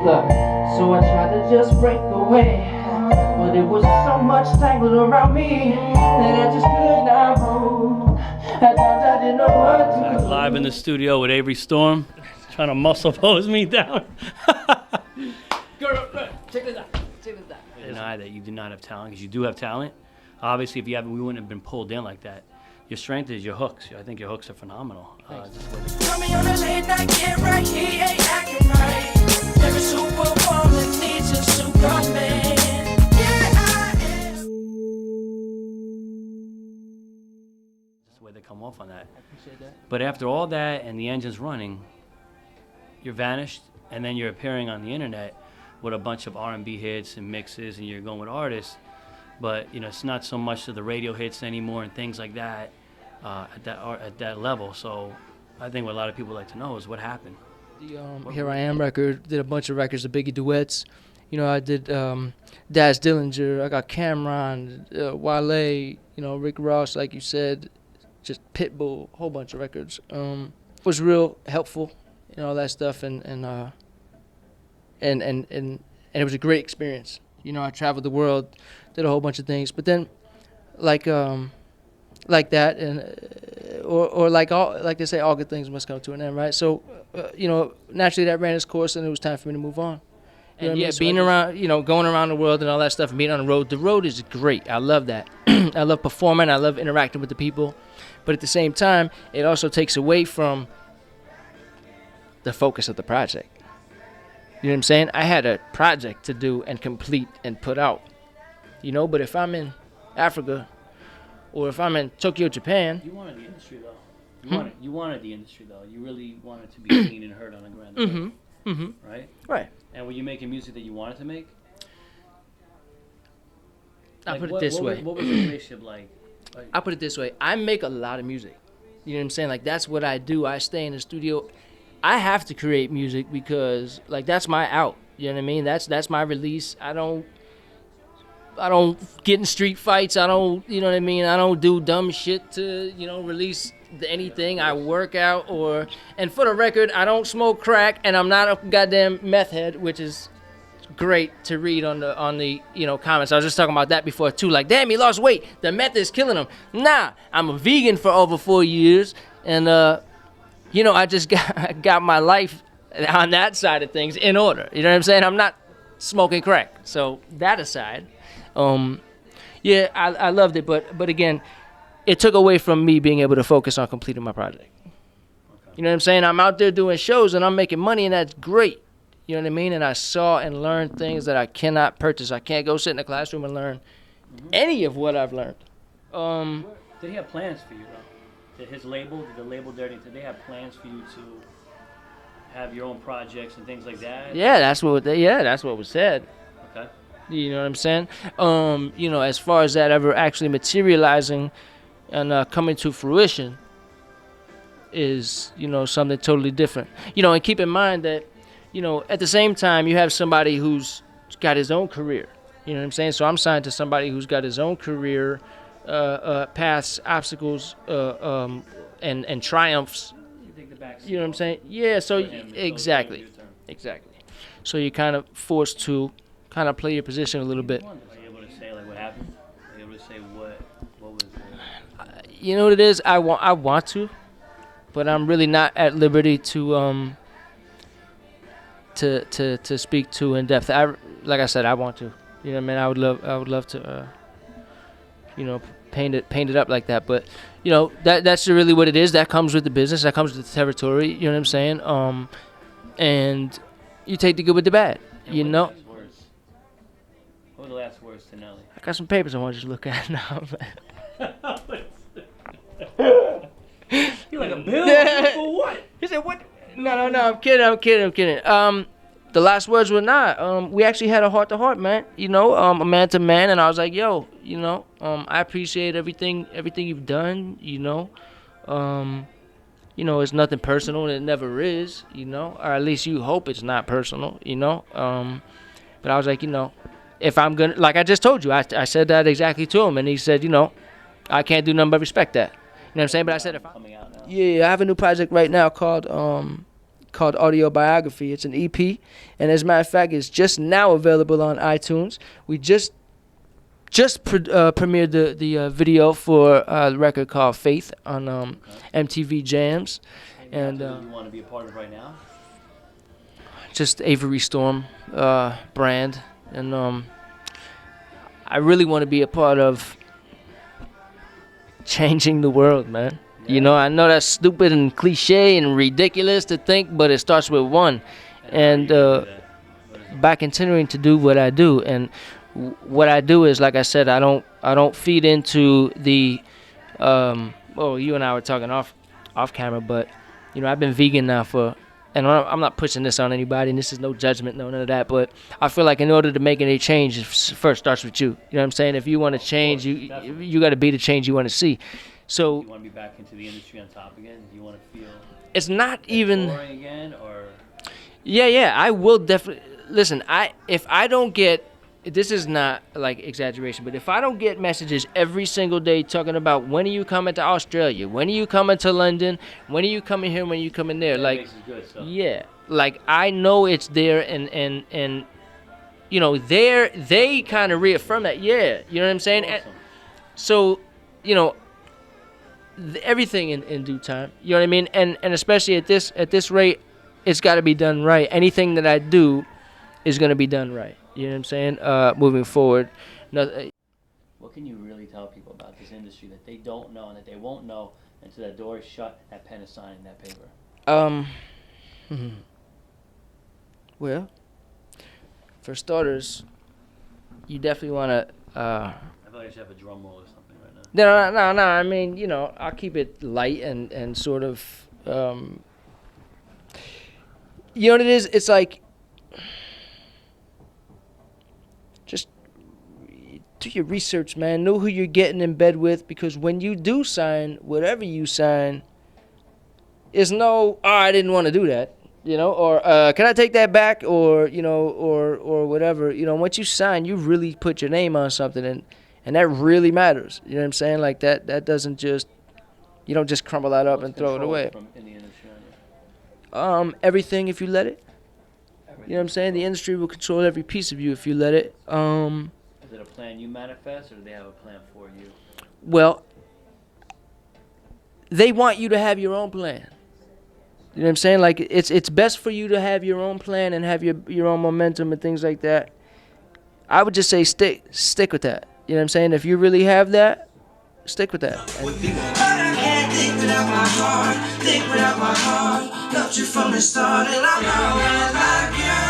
Look, so I tried to just break away, but it was so much tangled around me that I just could not hold. At times I didn't know what to do. Live in the studio with Avery Storm, trying to muscle pose me down. Girl, check this out. Check this out. Deny that you do not have talent, because you do have talent. Obviously, if you haven't, we wouldn't have been pulled in like that. Your strength is your hooks. I think your hooks are phenomenal. Tell me on a late night, get right, he ain't acting right. Every superwoman needs a Superman. Yeah, I am. That's the way they come off on that. I appreciate that. But after all that and the engine's running, you're vanished, and then you're appearing on the internet with a bunch of R&B hits and mixes, and you're going with artists. But it's not so much of the radio hits anymore and things like that at that level. So I think what a lot of people like to know is what happened. The Here I Am record, did a bunch of records, the Biggie duets. I did Daz Dillinger, I got Cameron, Wale, Rick Ross, like you said, just Pitbull, a whole bunch of records. It was real helpful, all that stuff, and it was a great experience. I traveled the world, did a whole bunch of things, but then, like that, and or like they say, all good things must come to an end, right? So, naturally that ran its course, and it was time for me to move on. And yeah, being around, going around the world and all that stuff, and being on the road. The road is great. I love that. I love performing. I love interacting with the people, but at the same time, it also takes away from the focus of the project. You know what I'm saying? I had a project to do and complete and put out. But if I'm in Africa or if I'm in Tokyo, Japan. You wanted the industry, though. You wanted the industry, though. You really wanted to be seen and heard on the ground. Right? Right. And were you making music that you wanted to make? I'll put it this way. What was the relationship like? I'll put it this way. I make a lot of music. You know what I'm saying? Like, that's what I do. I stay in the studio. I have to create music because, that's my out. You know what I mean? That's my release. I don't get in street fights. I don't, you know what I mean? I don't do dumb shit to, release anything. I work out and for the record, I don't smoke crack, and I'm not a goddamn meth head, which is great to read on the comments. I was just talking about that before too. Like, damn, he lost weight. The meth is killing him. Nah, I'm a vegan for over 4 years, and I just got my life on that side of things in order. You know what I'm saying? I'm not smoking crack. So that aside, yeah, I loved it, but again, it took away from me being able to focus on completing my project. Okay. You know what I'm saying? I'm out there doing shows and I'm making money, and that's great. You know what I mean? And I saw and learned things that I cannot purchase. I can't go sit in a classroom and learn any of what I've learned. Did he have plans for you, though? Did the label Dirty, did they have plans for you to have your own projects and things like that? Yeah, that's what was said. Okay. You know what I'm saying? As far as that ever actually materializing and coming to fruition is, something totally different. And keep in mind that, at the same time, you have somebody who's got his own career. You know what I'm saying? So I'm signed to somebody who's got his own career, paths, obstacles, and triumphs. You know what I'm saying? Yeah, so exactly. So you're kind of forced to kind of play your position a little bit. Are you able to say what happened? Are you able to say what was You know what it is? I want to, but I'm really not at liberty to speak to in depth. Like I said, I want to. You know what I mean? I would love to paint it up like that, but that's really what it is. That comes with the business, that comes with the territory, you know what I'm saying? And you take the good with the bad. What were the last words to Nelly? I got some papers I want you to look at now. You like a bill? For what? He said, what? No, I'm kidding. The last words were not. We actually had a heart-to-heart, man. A man-to-man, and I was like, yo, I appreciate everything you've done. It's nothing personal, and it never is. Or at least you hope it's not personal. But I was like, if I'm gonna, like I just told you, I said that exactly to him, and he said, I can't do nothing but respect that. You know what I'm saying? But I said, if I have a new project right now called called Audio Biography. It's an EP, and as a matter of fact, it's just now available on iTunes. We just premiered the video for the record called Faith on MTV Jams. And you want to be a part of it right now? Just Avery Storm brand. And I really want to be a part of changing the world, man. Yeah. You know, I know that's stupid and cliche and ridiculous to think, but it starts with one. And by continuing to do what I do, and what I do is, like I said, I don't feed into the well, you and I were talking off camera, but you know, I've been vegan now for, and I'm not pushing this on anybody, and this is no judgment, no none of that, but I feel like in order to make any change, it first starts with you. You know what I'm saying? If you want to change, you got to be the change you want to see. So you want to be back into the industry on top again? Do you want to feel it's not even boring again, or? Yeah, I will definitely listen. If I don't get, this is not like exaggeration, but if I don't get messages every single day talking about when are you coming to Australia, when are you coming to London, when are you coming here, when are you coming there, That like makes it good, so. yeah, like I know it's there, and you know they kind of reaffirm that, yeah, you know what I'm saying. Awesome. So you know everything in due time, you know what I mean, and especially at this rate, it's got to be done right. Anything that I do is going to be done right. You know what I'm saying? Moving forward. What can you really tell people about this industry that they don't know and that they won't know until that door is shut, that pen is signed, and that paper? Well, for starters, you definitely want to. I feel like I should have a drum roll or something right now. No. I mean, you know, I'll keep it light and sort of. You know what it is? It's like. Just do your research, man. Know who you're getting in bed with, because when you do sign, whatever you sign, is no, oh, I didn't want to do that, you know, or can I take that back, or you know, or whatever. You know, once you sign, you really put your name on something, and that really matters. You know what I'm saying? Like that doesn't just, you don't just crumble that up and throw it away. From in the industry on you? Everything if you let it. Everything. You know what I'm saying? The industry will control every piece of you if you let it. Is it a plan you manifest, or do they have a plan for you? Well, they want you to have your own plan. You know what I'm saying? Like it's best for you to have your own plan and have your own momentum and things like that. I would just say stick with that. You know what I'm saying? If you really have that, stick with that. But I can't think without my heart, think without my heart. Loved you from the start, and I'm always like you.